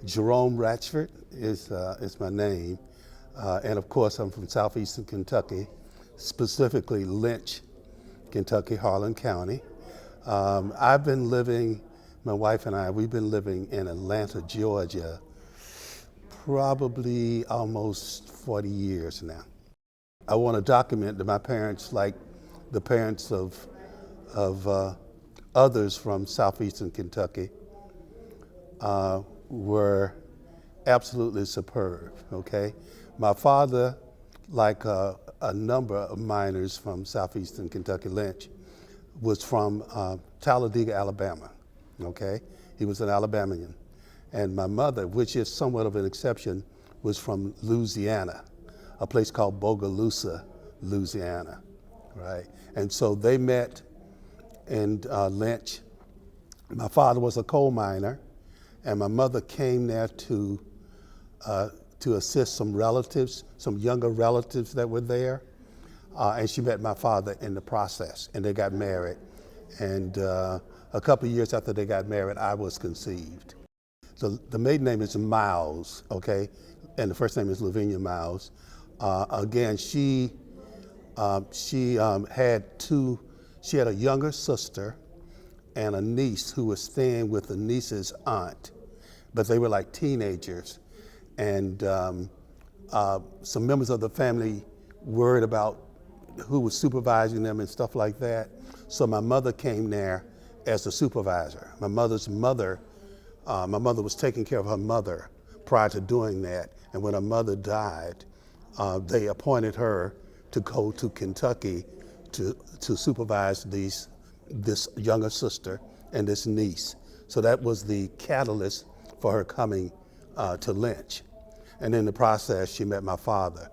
Jerome Ratchford is my name. And of course, I'm from southeastern Kentucky, specifically Lynch, Kentucky, Harlan County. I've been living, my wife and I, we've been living in Atlanta, Georgia, probably almost 40 years now. I want to document that my parents, like the parents of others from southeastern Kentucky, were absolutely superb, okay? My father, like a number of miners from southeastern Kentucky, Lynch, was from Talladega, Alabama, okay? He was an Alabamian. And my mother, which is somewhat of an exception, was from Louisiana, a place called Bogalusa, Louisiana, right? And so they met in Lynch. My father was a coal miner, and my mother came there to assist some relatives, some younger relatives that were there. And she met my father in the process, and they got married. And a couple of years after they got married, I was conceived. The maiden name is Miles, okay? And the first name is Lavinia Miles. Again, she had a younger sister and a niece who was staying with the niece's aunt, but they were like teenagers. And some members of the family worried about who was supervising them and stuff like that. So my mother came there as the supervisor. My mother was taking care of her mother prior to doing that. And when her mother died, they appointed her to go to Kentucky to supervise this younger sister and this niece. So that was the catalyst for her coming to Lynch. And in the process, she met my father.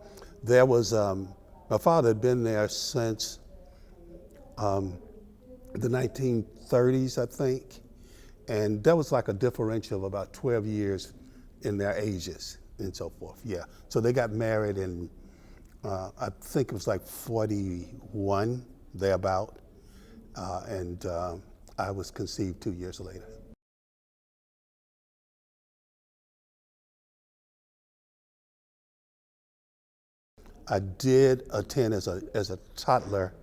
My father had been there since the 1930s, I think. And there was like a differential of about 12 years in their ages and so forth, yeah. So they got married in, I think it was like 41, thereabout. And I was conceived 2 years later. I did attend as a toddler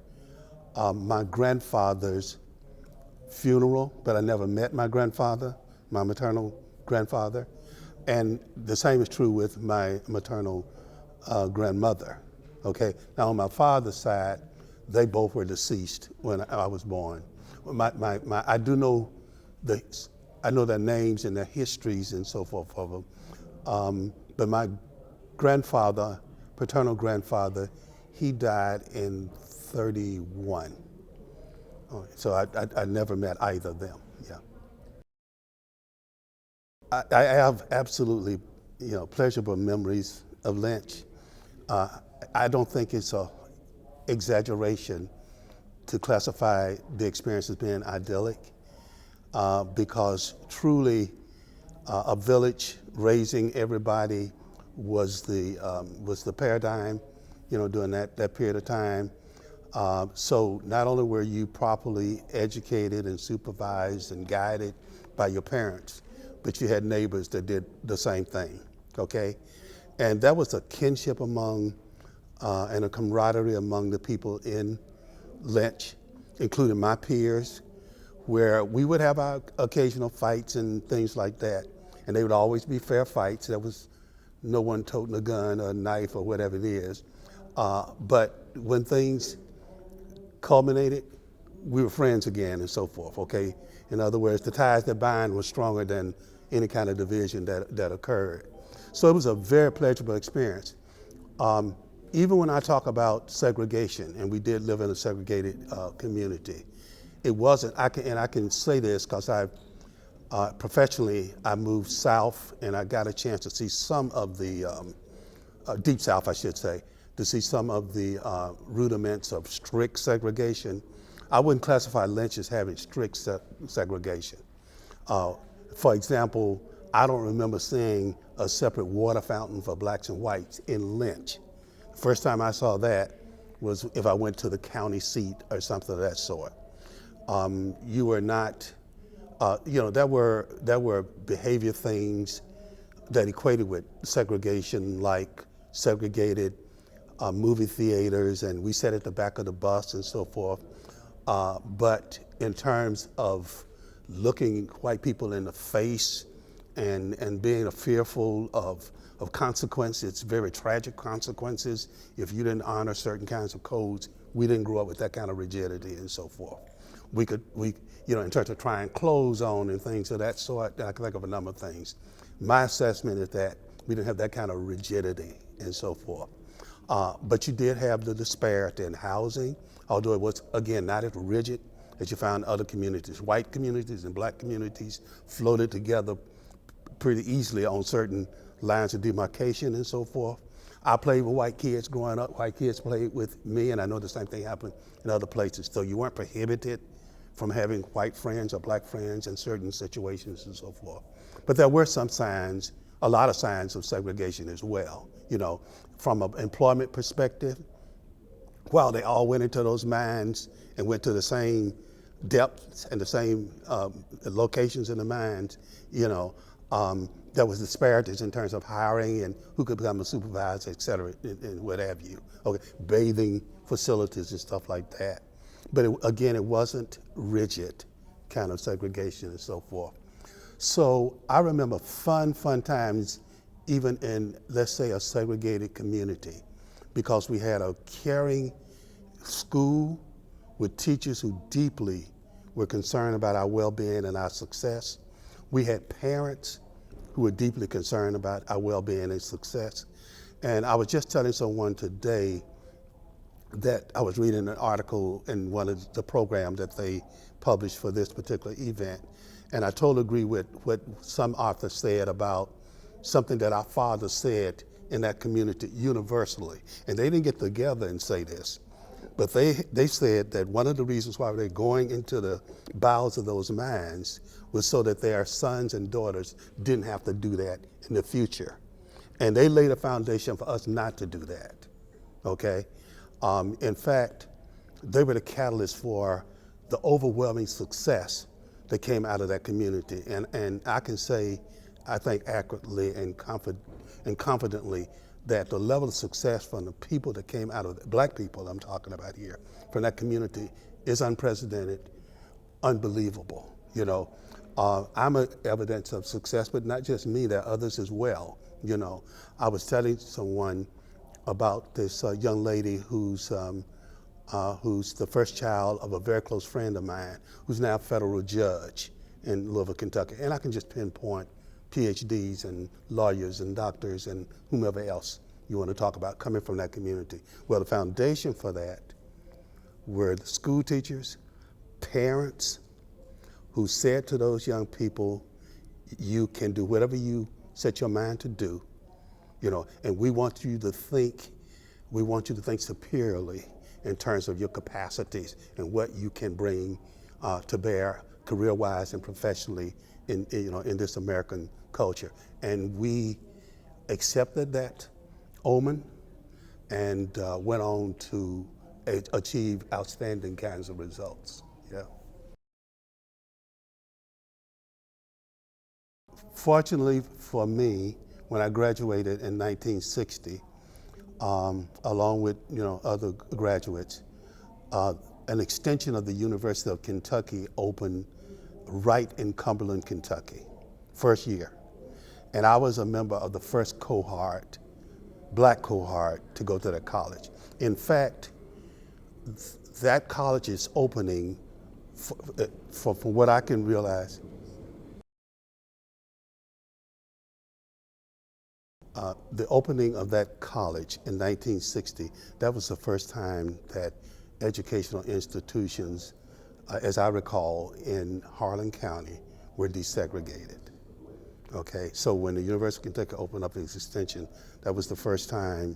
my grandfather's funeral, but I never met my grandfather, my maternal grandfather. And the same is true with my maternal grandmother, okay? Now on my father's side, they both were deceased when I was born. I do know I know their names and their histories and so forth of them. But my grandfather, paternal grandfather, he died in 31. So I never met either of them, yeah. I have absolutely, pleasurable memories of Lynch. I don't think it's an exaggeration to classify the experience as being idyllic, because truly a village raising everybody was the paradigm, during that period of time. So not only were you properly educated and supervised and guided by your parents, but you had neighbors that did the same thing, okay? And that was a kinship among and a camaraderie among the people in Lynch, including my peers, where we would have our occasional fights and things like that. And they would always be fair fights. There was no one toting a gun or a knife or whatever it is. But when things culminated, we were friends again and so forth, okay? In other words, the ties that bind were stronger than any kind of division that occurred. So it was a very pleasurable experience. Even when I talk about segregation, and we did live in a segregated community, it wasn't, I can say this because professionally, I moved south and I got a chance to see some of the, deep south I should say, to see some of the rudiments of strict segregation. I wouldn't classify Lynch as having strict segregation. For example, I don't remember seeing a separate water fountain for blacks and whites in Lynch. The first time I saw that was if I went to the county seat or something of that sort. You were not, there were behavior things that equated with segregation, like segregated movie theaters, and we sat at the back of the bus and so forth. But in terms of looking white people in the face and being fearful of consequences, very tragic consequences, if you didn't honor certain kinds of codes, we didn't grow up with that kind of rigidity and so forth. In terms of trying clothes on and things of that sort, I can think of a number of things. My assessment is that we didn't have that kind of rigidity and so forth. But you did have the disparity in housing, although it was, again, not as rigid as you found in other communities. White communities and black communities floated together pretty easily on certain lines of demarcation and so forth. I played with white kids growing up. White kids played with me, and I know the same thing happened in other places. So you weren't prohibited from having white friends or black friends in certain situations and so forth. But there were some signs, a lot of signs of segregation as well. From an employment perspective, while they all went into those mines and went to the same depths and the same locations in the mines, there was disparities in terms of hiring and who could become a supervisor, et cetera, and what have you. Okay, bathing facilities and stuff like that. But again, it wasn't rigid kind of segregation and so forth. So I remember fun times even in, let's say, a segregated community, because we had a caring school with teachers who deeply were concerned about our well-being and our success. We had parents who were deeply concerned about our well-being and success. And I was just telling someone today that I was reading an article in one of the programs that they published for this particular event, and I totally agree with what some author said about something that our father said in that community universally. And they didn't get together and say this, but they said that one of the reasons why they're going into the bowels of those mines was so that their sons and daughters didn't have to do that in the future. And they laid a foundation for us not to do that, okay? In fact, they were the catalyst for the overwhelming success that came out of that community. And I can say, I think accurately and confidently, that the level of success from the people that came out of black people I'm talking about here, from that community, is unprecedented, unbelievable. I'm an evidence of success, but not just me, there are others as well. I was telling someone about this young lady who's the first child of a very close friend of mine, who's now a federal judge in Louisville, Kentucky. And I can just pinpoint PhDs and lawyers and doctors and whomever else you want to talk about coming from that community. Well, the foundation for that were the school teachers, parents, who said to those young people, you can do whatever you set your mind to do, and we want you to think superiorly in terms of your capacities and what you can bring to bear career-wise and professionally in this American culture. And we accepted that omen and went on to achieve outstanding kinds of results. Yeah. Fortunately for me, when I graduated in 1960, along with other graduates, an extension of the University of Kentucky opened right in Cumberland, Kentucky, first year. And I was a member of the first cohort, black cohort, to go to that college. In fact, that college is opening, from what I can realize, the opening of that college in 1960, that was the first time that educational institutions, as I recall, in Harlan County were desegregated. Okay, so when the University of Kentucky opened up its extension, that was the first time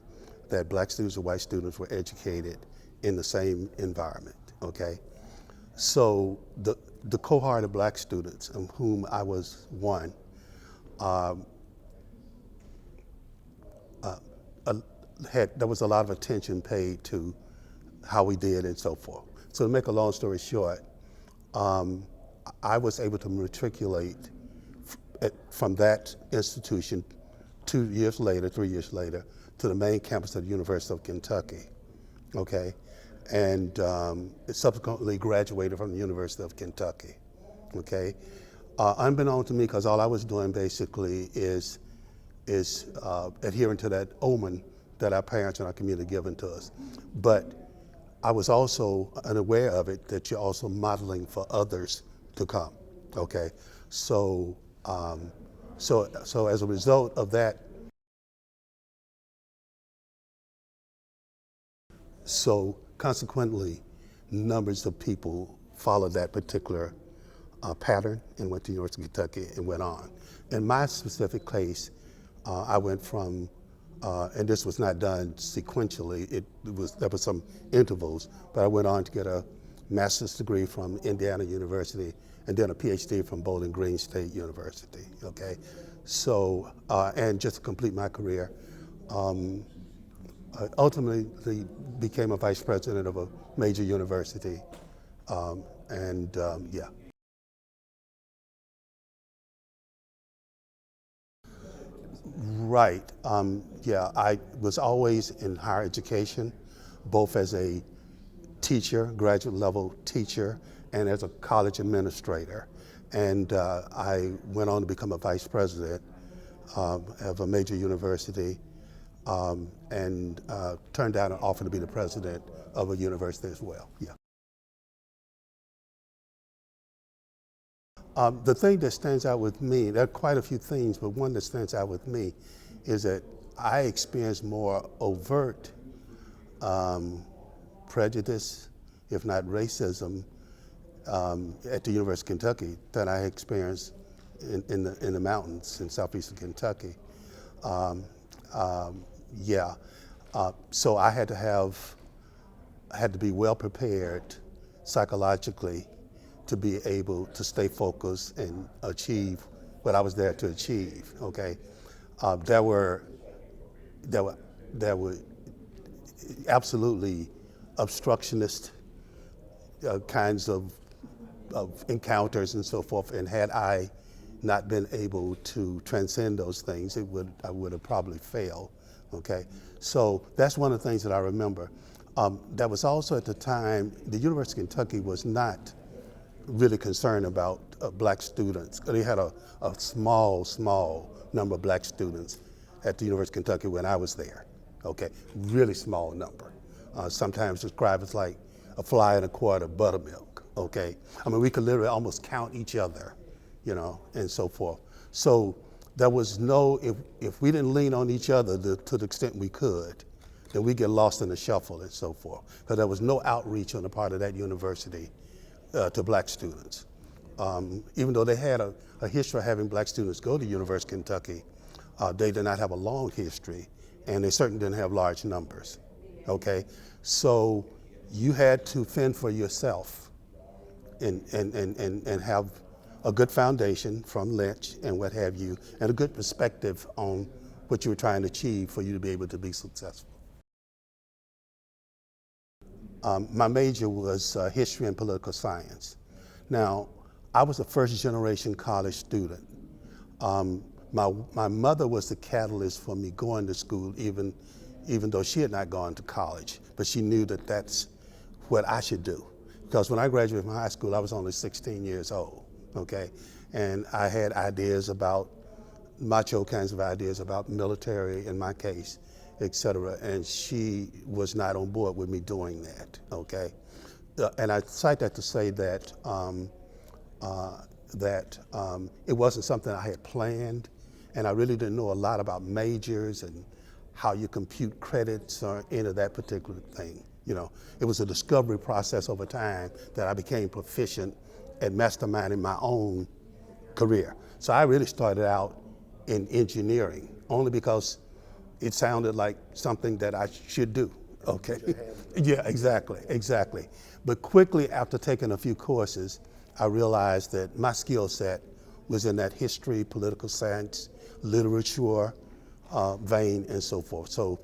that black students and white students were educated in the same environment, okay? So the cohort of black students, of whom I was one, there was a lot of attention paid to how we did and so forth. So to make a long story short, I was able to matriculate from that institution 3 years later, to the main campus of the University of Kentucky, okay? And subsequently graduated from the University of Kentucky, okay? Unbeknown to me, because all I was doing basically is adhering to that omen that our parents and our community given to us. But I was also unaware of it, that you're also modeling for others to come, okay? So as a result of that, so consequently, numbers of people followed that particular pattern and went to the University of Kentucky and went on. In my specific case, I went from, and this was not done sequentially, there were some intervals, but I went on to get a master's degree from Indiana University and then a PhD from Bowling Green State University, okay? So, and just to complete my career, I ultimately became a vice president of a major university, yeah. Right. Yeah, I was always in higher education, both as a teacher, graduate level teacher, and as a college administrator. And I went on to become a vice president of a major university, and turned down an offer to be the president of a university as well. Yeah. The thing that stands out with me, there are quite a few things, but one that stands out with me is that I experienced more overt prejudice, if not racism, at the University of Kentucky than I experienced in the mountains in southeastern Kentucky. Yeah, so I had to be well prepared psychologically to be able to stay focused and achieve what I was there to achieve. Okay, there were absolutely obstructionist kinds of encounters and so forth, and had I not been able to transcend those things, I would have probably failed. Okay, so that's one of the things that I remember. That was also at the time the University of Kentucky was not really concerned about black students. They had a small number of black students at the University of Kentucky when I was there. Okay, really small number. Sometimes described as like a fly in a quart of buttermilk. Okay, I mean we could literally almost count each other, you know, and so forth. So there was no, if we didn't lean on each other to the extent we could, then we get lost in the shuffle and so forth. Because there was no outreach on the part of that university to black students. Even though they had a history of having black students go to University of Kentucky, they did not have a long history, and they certainly didn't have large numbers, okay? So you had to fend for yourself and have a good foundation from Lynch and what have you, and a good perspective on what you were trying to achieve for you to be able to be successful. My major was history and political science. Now, I was a first generation college student. My mother was the catalyst for me going to school, even though she had not gone to college, but she knew that that's what I should do. Because when I graduated from high school, I was only 16 years old, okay? And I had ideas about, macho kinds of ideas about military, in my case, et cetera, and she was not on board with me doing that, okay? And I cite that to say that it wasn't something I had planned, and I really didn't know a lot about majors and how you compute credits or any of that particular thing. You know, it was a discovery process over time that I became proficient at masterminding my own career. So I really started out in engineering only because it sounded like something that I should do, okay? Yeah, exactly. But quickly after taking a few courses, I realized that my skill set was in that history, political science, literature vein and so forth. So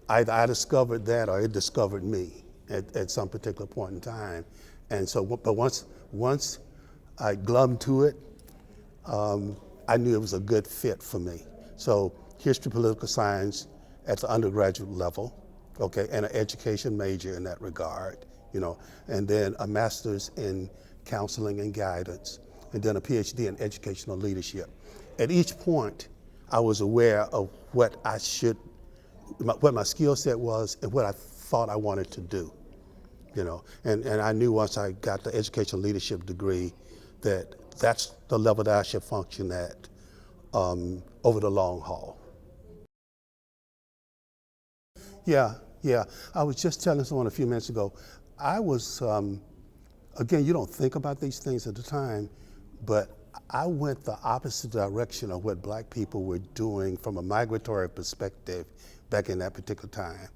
either I discovered that or it discovered me at some particular point in time. And so, but once I glommed to it, I knew it was a good fit for me. So history, political science at the undergraduate level, okay, and an education major in that regard, and then a master's in counseling and guidance, and then a PhD in educational leadership. At each point, I was aware of what what my skill set was and what I thought I wanted to do, and I knew once I got the educational leadership degree that that's the level that I should function at over the long haul. Yeah. I was just telling someone a few minutes ago, I was, again, you don't think about these things at the time, but I went the opposite direction of what black people were doing from a migratory perspective back in that particular time.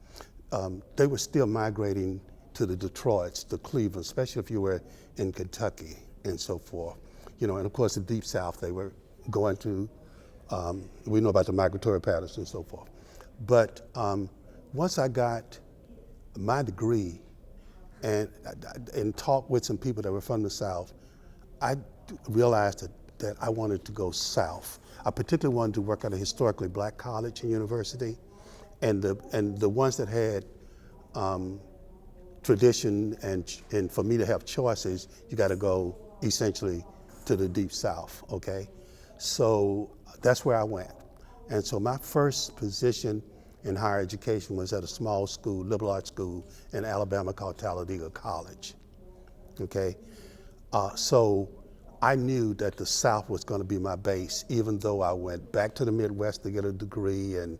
They were still migrating to the Detroits, the Cleveland, especially if you were in Kentucky and so forth. And of course the Deep South, they were going to, we know about the migratory patterns and so forth. But once I got my degree and talked with some people that were from the South, I realized that I wanted to go south. I particularly wanted to work at a historically black college and university, and the ones that had tradition and for me to have choices, you got to go essentially to the Deep South, okay? So that's where I went. And so my first position in higher education was at a small school, liberal arts school in Alabama called Talladega College, okay? So I knew that the South was going to be my base, even though I went back to the Midwest to get a degree and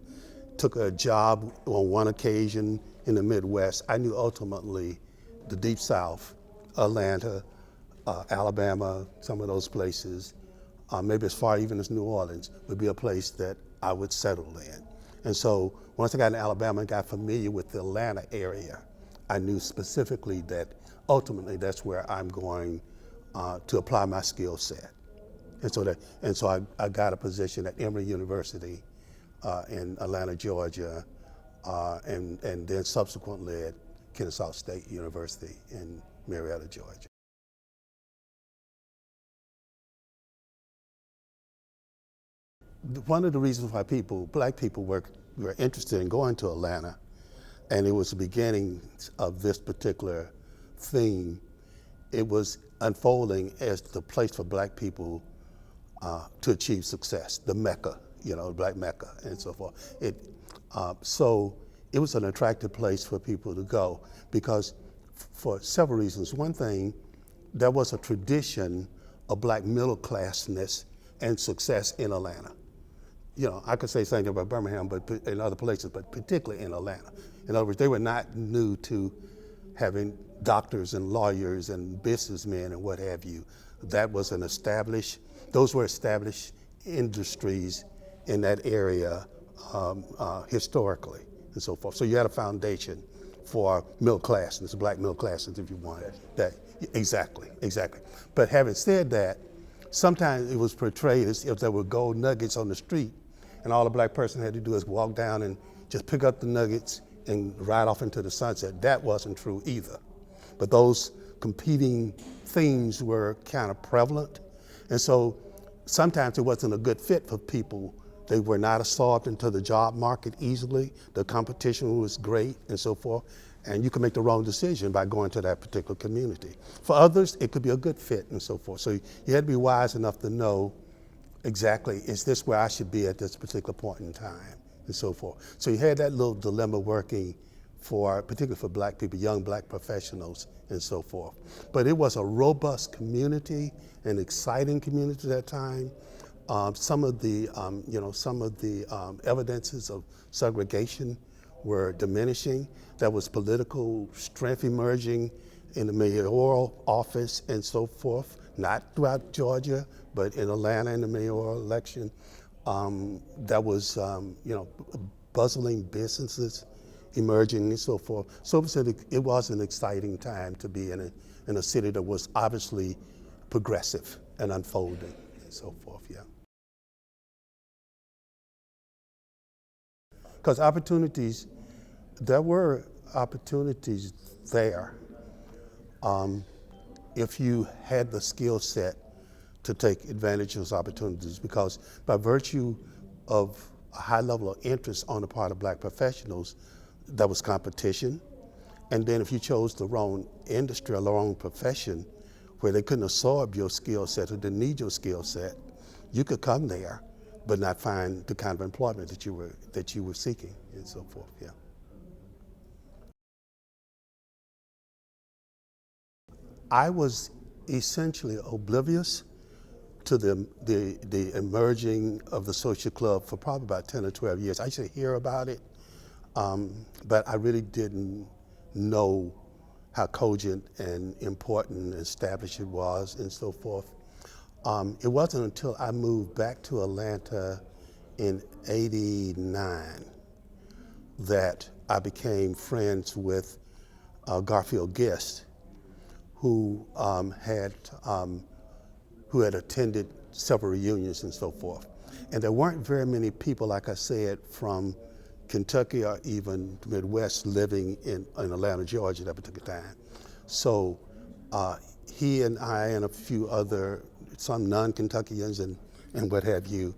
took a job on one occasion in the Midwest. I knew ultimately the Deep South, Atlanta, Alabama, some of those places, maybe as far even as New Orleans, would be a place that I would settle in. And so once I got in Alabama and got familiar with the Atlanta area, I knew specifically that ultimately that's where I'm going to apply my skill set. And so I got a position at Emory University in Atlanta, Georgia, and then subsequently at Kennesaw State University in Marietta, Georgia. One of the reasons why black people were interested in going to Atlanta, and it was the beginning of this particular theme, it was unfolding as the place for black people to achieve success, the Mecca, Black Mecca and so forth. So it was an attractive place for people to go because for several reasons. One thing, there was a tradition of black middle classness and success in Atlanta. I could say something about Birmingham, but in other places, but particularly in Atlanta. In other words, they were not new to having doctors and lawyers and businessmen and what have you. Those were established industries in that area historically and so forth. So you had a foundation for middle classness, black middle classness, if you wanted. Exactly. But having said that, sometimes it was portrayed as if there were gold nuggets on the street and all a black person had to do is walk down and just pick up the nuggets and ride off into the sunset. That wasn't true either. But those competing themes were kind of prevalent. And so sometimes it wasn't a good fit for people. They were not absorbed into the job market easily. The competition was great and so forth. And you could make the wrong decision by going to that particular community. For others, it could be a good fit and so forth. So you had to be wise enough to know exactly, is this where I should be at this particular point in time and so forth. So you had that little dilemma working particularly for black people, young black professionals and so forth. But it was a robust community, an exciting community at that time. Some of the evidences of segregation were diminishing. There was political strength emerging in the mayoral office and so forth, not throughout Georgia, but in Atlanta in the mayoral election. There was, bustling businesses emerging and so forth. So it was an exciting time to be in a city that was obviously progressive and unfolding and so forth, yeah. Because there were opportunities there if you had the skill set to take advantage of those opportunities, because by virtue of a high level of interest on the part of black professionals, there was competition. And then if you chose the wrong industry or the wrong profession where they couldn't absorb your skill set or didn't need your skill set, you could come there but not find the kind of employment that you were seeking and so forth, yeah. I was essentially oblivious to the emerging of the social club for probably about 10 or 12 years. I used to hear about it, but I really didn't know how cogent and important and established it was and so forth. It wasn't until I moved back to Atlanta in '89 that I became friends with Garfield Guest, who had attended several reunions and so forth. And there weren't very many people, like I said, from Kentucky or even the Midwest living in Atlanta, Georgia at that particular time. So he and I and a few other, some non-Kentuckians and what have you,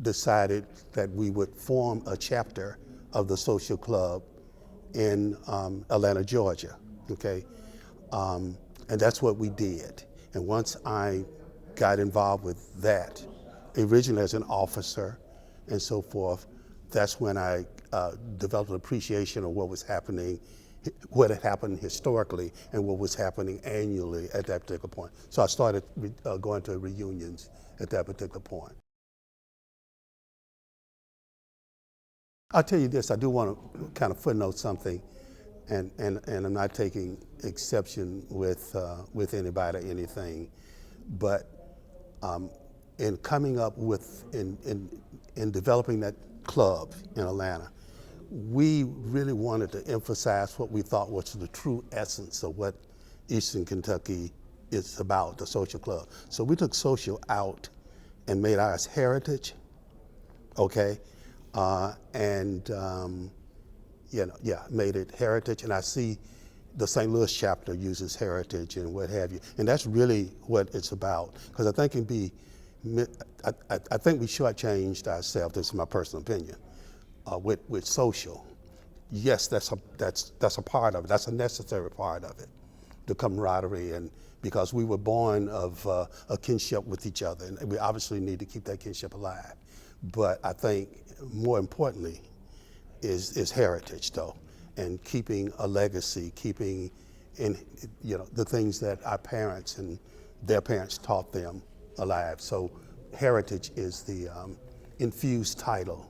decided that we would form a chapter of the social club in Atlanta, Georgia, okay? And that's what we did. And once I got involved with that, originally as an officer and so forth, that's when I developed an appreciation of what was happening, what had happened historically and what was happening annually at that particular point. So I started going to reunions at that particular point. I'll tell you this, I do want to kind of footnote something, and I'm not taking exception with anybody or anything, but in coming up with, in developing that club in Atlanta, we really wanted to emphasize what we thought was the true essence of what Eastern Kentucky is about, the social club. So we took social out and made ours heritage, okay? Made it heritage, and I see the St. Louis chapter uses heritage and what have you, and that's really what it's about. Because I think I think we shortchanged ourselves. This is my personal opinion. With social, yes, that's a part of it. That's a necessary part of it, the camaraderie, and because we were born of a kinship with each other, and we obviously need to keep that kinship alive. But I think more importantly is heritage, though, and keeping a legacy, keeping the things that our parents and their parents taught them alive. So heritage is the infused title.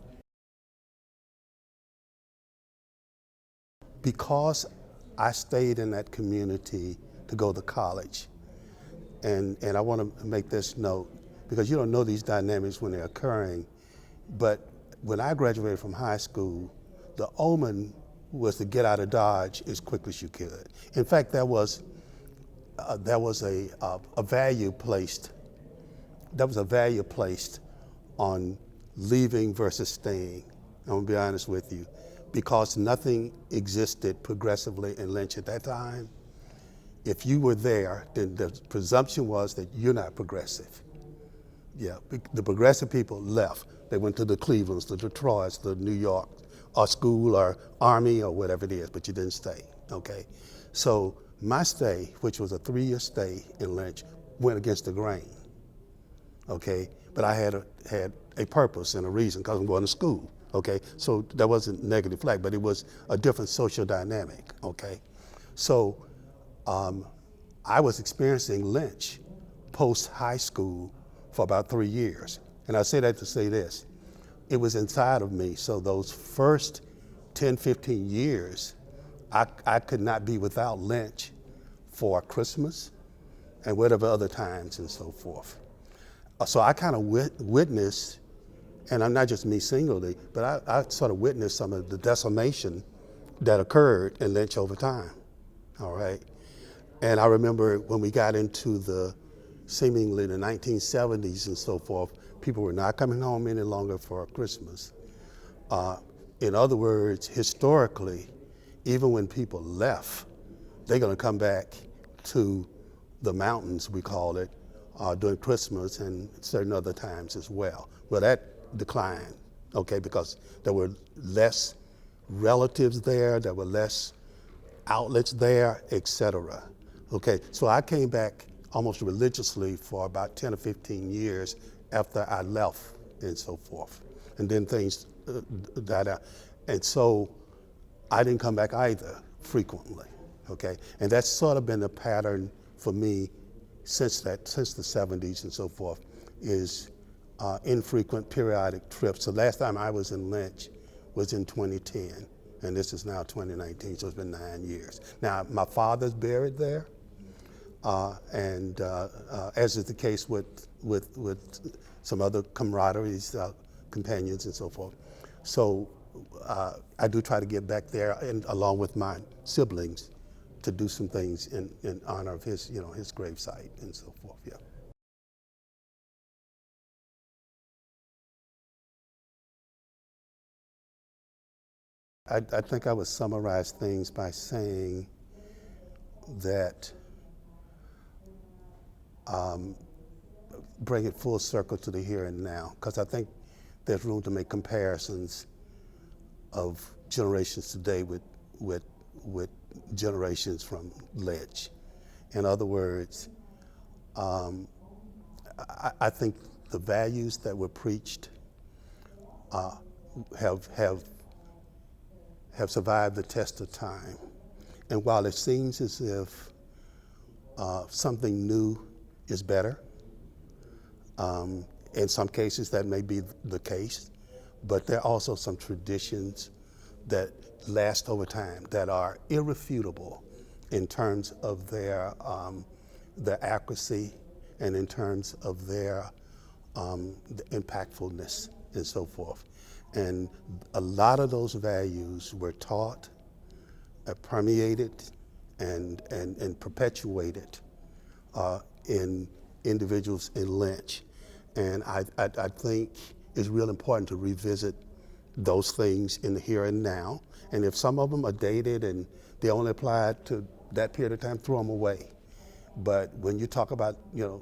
Because I stayed in that community to go to college, and I want to make this note, because you don't know these dynamics when they're occurring, but when I graduated from high school, the omen was to get out of Dodge as quickly as you could. In fact, there was a value placed. There was a value placed on leaving versus staying. I'm gonna be honest with you, because nothing existed progressively in Lynch at that time. If you were there, then the presumption was that you're not progressive. Yeah, the progressive people left. They went to the Clevelands, the Detroits, the New York, or school, or Army, or whatever it is, but you didn't stay, okay? So my stay, which was a 3-year stay in Lynch, went against the grain, okay? But I had a purpose and a reason, because I'm going to school, okay? So that wasn't negative flag, but it was a different social dynamic, okay? So I was experiencing Lynch post-high school for about 3 years. And I say that to say this, it was inside of me. So those first 10, 15 years, I could not be without Lynch for Christmas and whatever other times and so forth. So I kind of witnessed, and I'm not just me singly, but I sort of witnessed some of the decimation that occurred in Lynch over time, all right? And I remember when we got into the seemingly the 1970s and so forth, people were not coming home any longer for Christmas. In other words, historically, even when people left, they're gonna come back to the mountains, we call it, during Christmas and certain other times as well. Well, that declined okay, because there were less relatives there were less outlets there, etc. Okay, so I came back almost religiously for about 10 or 15 years after I left and so forth. And then things died out. And so I didn't come back either frequently, okay? And that's sort of been a pattern for me since the 70s and so forth, is infrequent periodic trips. The last time I was in Lynch was in 2010, and this is now 2019, so it's been 9 years. Now, my father's buried there, and as is the case with some other camaraderies, companions and so forth. So I do try to get back there, and along with my siblings, to do some things in honor of his, his gravesite and so forth, yeah. I think I would summarize things by saying that bring it full circle to the here and now, because I think there's room to make comparisons of generations today with generations from Ledge. In other words, I think the values that were preached have survived the test of time. And while it seems as if something new is better, in some cases that may be the case, but there are also some traditions that last over time, that are irrefutable in terms of their accuracy and in terms of their the impactfulness and so forth. And a lot of those values were taught, permeated, and perpetuated in individuals in Lynch. And I think it's real important to revisit those things in the here and now. And if some of them are dated and they only apply to that period of time, throw them away. But when you talk about,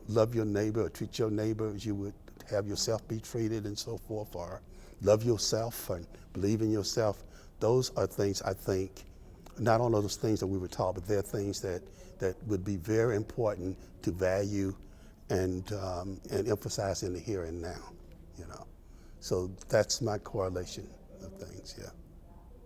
love your neighbor or treat your neighbor as you would have yourself be treated and so forth, or love yourself and believe in yourself, those are things I think, not only those things that we were taught, but they're things that would be very important to value and emphasize in the here and now, So that's my correlation of things, yeah.